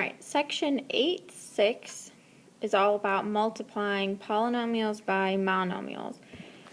Alright, section 8.6 is all about multiplying polynomials by monomials.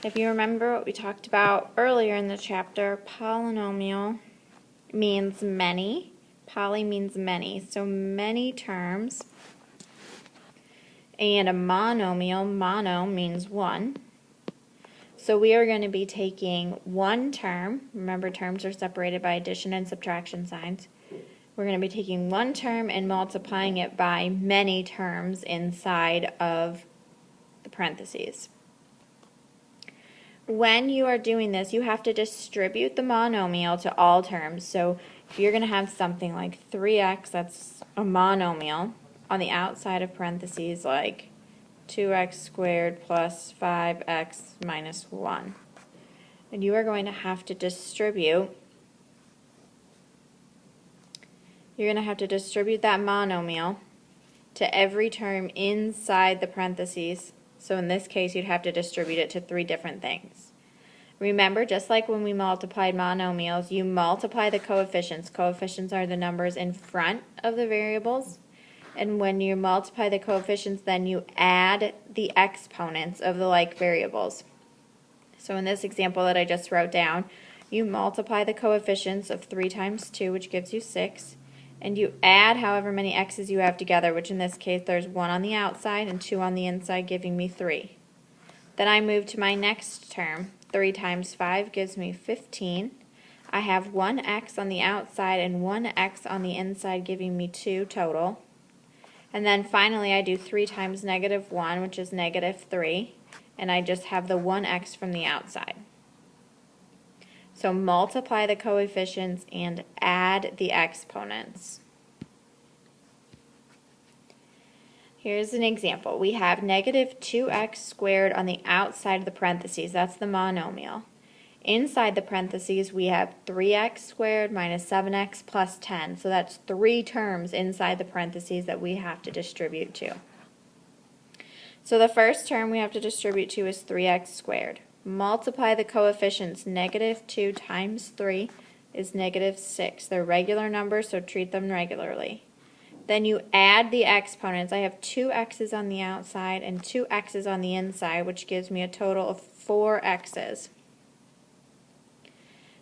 If you remember what we talked about earlier in the chapter, polynomial means many, poly means many, so many terms, and a monomial, mono means one. So we are going to be taking one term, remember terms are separated by addition and subtraction signs. We're going to be taking one term and multiplying it by many terms inside of the parentheses. When you are doing this, you have to distribute the monomial to all terms. So if you're going to have something like 3x, that's a monomial, on the outside of parentheses like 2x squared plus 5x minus 1. And you are going to have to distribute that monomial to every term inside the parentheses. So in this case, you'd have to distribute it to three different things. Remember, just like when we multiplied monomials, you multiply the coefficients. Coefficients are the numbers in front of the variables. And when you multiply the coefficients, then you add the exponents of the like variables. So in this example that I just wrote down, you multiply the coefficients of 3 times 2, which gives you 6. And you add however many x's you have together, which in this case there's 1 on the outside and 2 on the inside, giving me 3. Then I move to my next term. 3 times 5 gives me 15. I have 1 x on the outside and 1 x on the inside, giving me 2 total. And then finally I do 3 times negative 1, which is negative 3. And I just have the 1x from the outside. So multiply the coefficients and add the exponents. Here's an example. We have negative 2x squared on the outside of the parentheses. That's the monomial. Inside the parentheses, we have 3x squared minus 7x plus 10. So that's 3 terms inside the parentheses that we have to distribute to. So the first term we have to distribute to is 3x squared. Multiply the coefficients. Negative 2 times 3 is negative 6. They're regular numbers, so treat them regularly. Then you add the exponents. I have 2 x's on the outside and 2 x's on the inside, which gives me a total of 4 x's.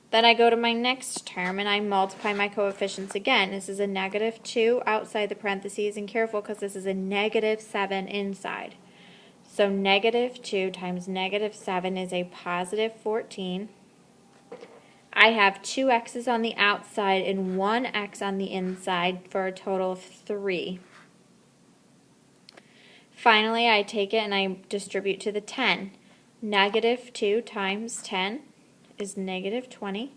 Then I go to my next term and I multiply my coefficients again. This is a negative 2 outside the parentheses, and careful because this is a negative 7 inside. So negative 2 times negative 7 is a positive 14. I have 2 x's on the outside and 1 x on the inside for a total of 3. Finally, I take it and I distribute to the 10. Negative 2 times 10 is negative 20.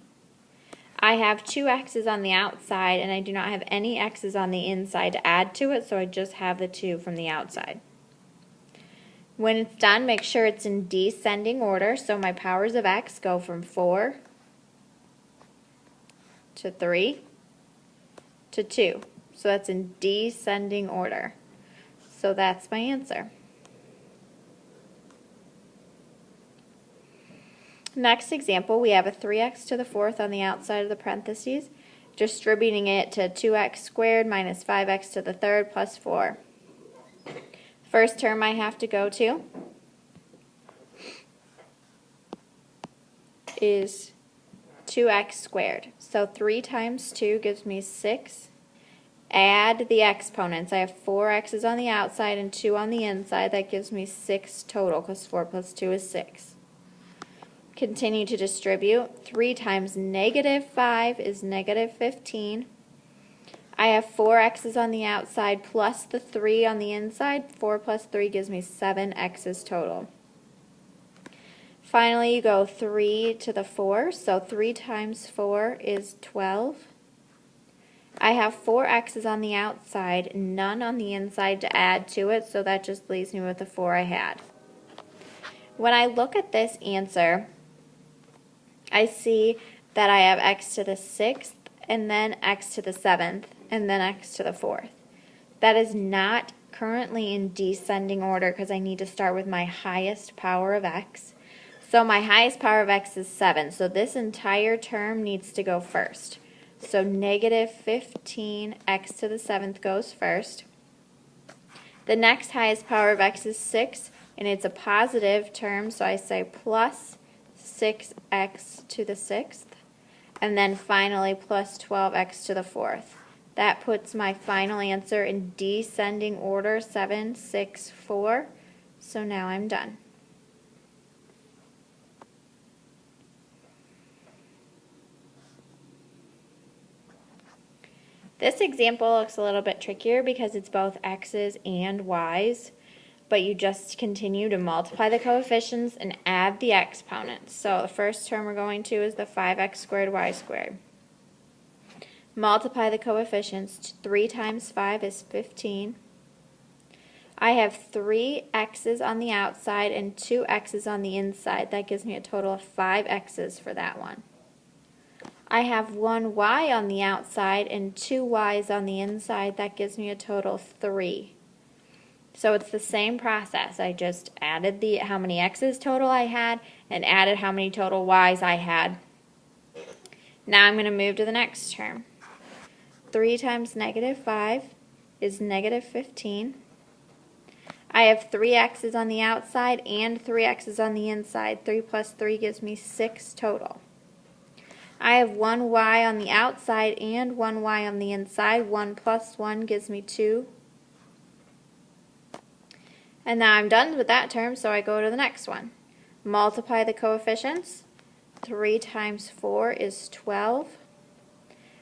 I have 2 x's on the outside and I do not have any x's on the inside to add to it, so I just have the 2 from the outside. When it's done, make sure it's in descending order, so my powers of x go from 4 to 3 to 2. So that's in descending order. So that's my answer. Next example, we have a 3x to the 4th on the outside of the parentheses, distributing it to 2x squared minus 5x to the 3rd plus 4. First term I have to go to is 2x squared. So 3 times 2 gives me 6. Add the exponents. I have 4 x's on the outside and 2 on the inside. That gives me 6 total because 4 plus 2 is 6. Continue to distribute. 3 times negative 5 is negative 15. I have 4 x's on the outside plus the 3 on the inside. 4 plus 3 gives me 7 x's total. Finally, you go 3 to the 4, so 3 times 4 is 12. I have 4 x's on the outside, none on the inside to add to it, so that just leaves me with the 4 I had. When I look at this answer, I see that I have x to the 6th, and then x to the 7th, and then x to the 4th. That is not currently in descending order because I need to start with my highest power of x. So my highest power of x is 7, so this entire term needs to go first. So negative 15 x to the 7th goes first. The next highest power of x is 6, and it's a positive term, so I say plus 6x to the 6th. And then finally plus 12x to the 4th. That puts my final answer in descending order, 7, 6, 4. So now I'm done. This example looks a little bit trickier because it's both x's and y's, but you just continue to multiply the coefficients and add the exponents. So the first term we're going to is the 5x squared y squared. Multiply the coefficients. 3 times 5 is 15. I have 3 x's on the outside and 2 x's on the inside. That gives me a total of 5 x's for that one. I have 1 y on the outside and 2 y's on the inside. That gives me a total of 3. So it's the same process. I just added how many x's total I had and added how many total y's I had. Now I'm going to move to the next term. 3 times negative 5 is negative 15. I have 3 x's on the outside and 3 x's on the inside. 3 plus 3 gives me 6 total. I have 1 y on the outside and 1 y on the inside. 1 plus 1 gives me 2. And now I'm done with that term, so I go to the next one. Multiply the coefficients. 3 times 4 is 12.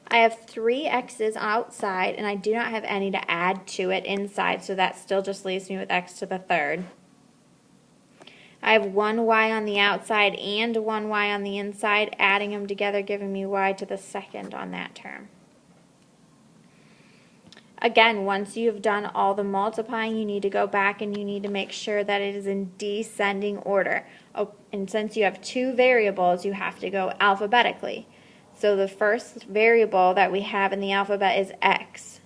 I have 3 x's outside, and I do not have any to add to it inside, so that still just leaves me with x to the 3rd. I have 1 y on the outside and 1 y on the inside, adding them together, giving me y to the 2nd on that term. Again, once you've done all the multiplying, you need to go back and you need to make sure that it is in descending order. Oh, and since you have 2 variables, you have to go alphabetically. So the first variable that we have in the alphabet is x.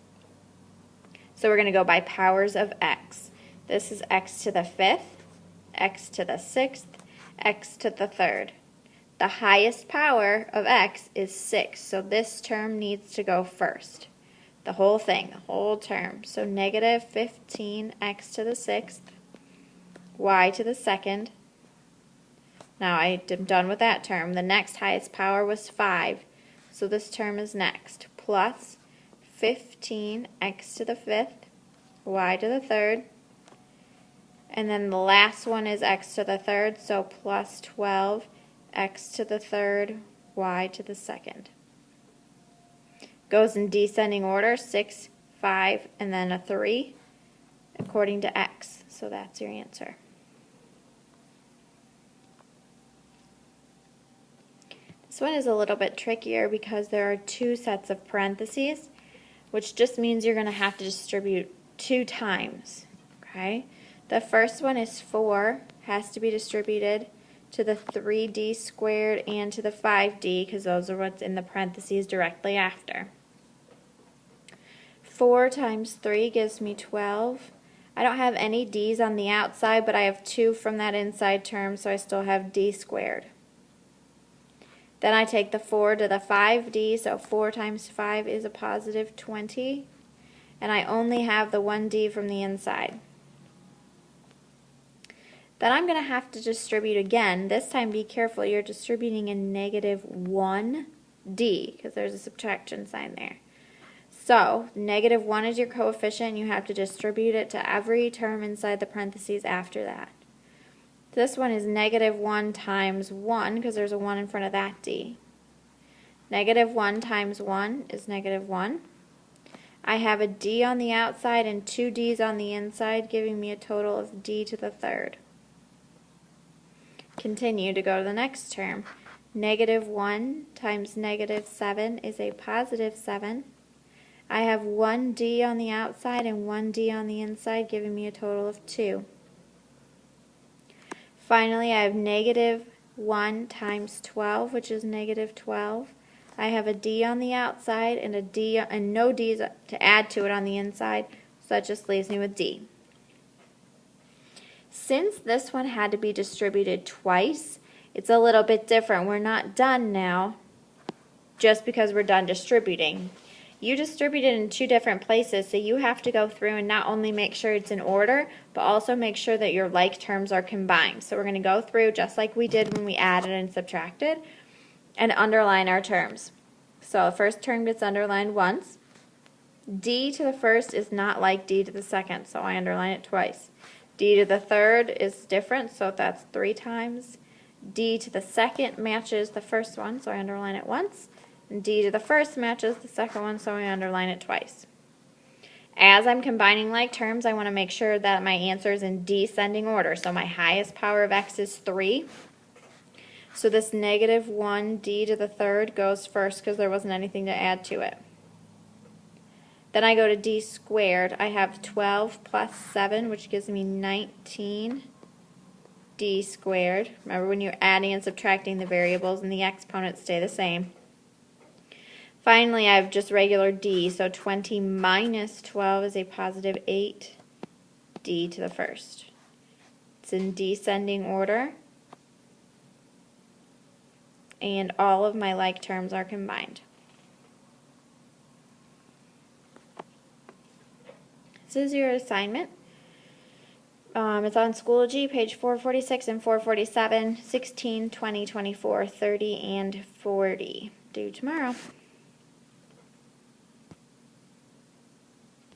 So we're going to go by powers of x. This is x to the 5th, x to the 6th, x to the 3rd. The highest power of x is 6, so this term needs to go first. The whole thing, the whole term. So negative 15x to the 6th, y to the 2nd. Now I am done with that term. The next highest power was 5, so this term is next. Plus 15x to the 5th, y to the 3rd. And then the last one is x to the 3rd, so plus 12, x to the 3rd, y to the 2nd. Goes in descending order, 6, 5, and then a 3, according to x. So that's your answer. This one is a little bit trickier because there are 2 sets of parentheses, which just means you're going to have to distribute 2 times. Okay? The first one is 4, has to be distributed to the 3d squared and to the 5d, because those are what's in the parentheses directly after. 4 times 3 gives me 12. I don't have any d's on the outside, but I have 2 from that inside term, so I still have d squared. Then I take the 4 to the 5d, so 4 times 5 is a positive 20. And I only have the 1d from the inside. Then I'm going to have to distribute again. This time be careful, you're distributing in negative 1d, because there's a subtraction sign there. So, negative 1 is your coefficient, and you have to distribute it to every term inside the parentheses after that. This one is negative 1 times 1, because there's a 1 in front of that d. Negative 1 times 1 is negative 1. I have a d on the outside and 2 d's on the inside, giving me a total of d to the 3rd. Continue to go to the next term. Negative 1 times negative 7 is a positive 7. I have 1d on the outside and 1d on the inside, giving me a total of 2. Finally, I have negative 1 times 12, which is negative 12. I have a d on the outside and a d and no d's to add to it on the inside, so that just leaves me with d. Since this one had to be distributed twice, it's a little bit different. We're not done now. just because we're done distributing. You distributed in two different places, so you have to go through and not only make sure it's in order, but also make sure that your like terms are combined. So we're going to go through just like we did when we added and subtracted and underline our terms. So the first term gets underlined once. D to the first is not like D to the second, so I underline it twice. D to the third is different, so that's 3 times. D to the second matches the first one, so I underline it once. And D to the first matches the second one, so I underline it twice. As I'm combining like terms, I want to make sure that my answer is in descending order. So my highest power of x is 3. So this negative 1 d to the third goes first because there wasn't anything to add to it. Then I go to d squared. I have 12 plus 7, which gives me 19 d squared. Remember, when you're adding and subtracting, the variables and the exponents stay the same. Finally, I have just regular d, so 20 minus 12 is a positive 8 d to the first. It's in descending order, and all of my like terms are combined. This is your assignment. It's on Schoology, page 446 and 447, 16, 20, 24, 30, and 40. Due tomorrow.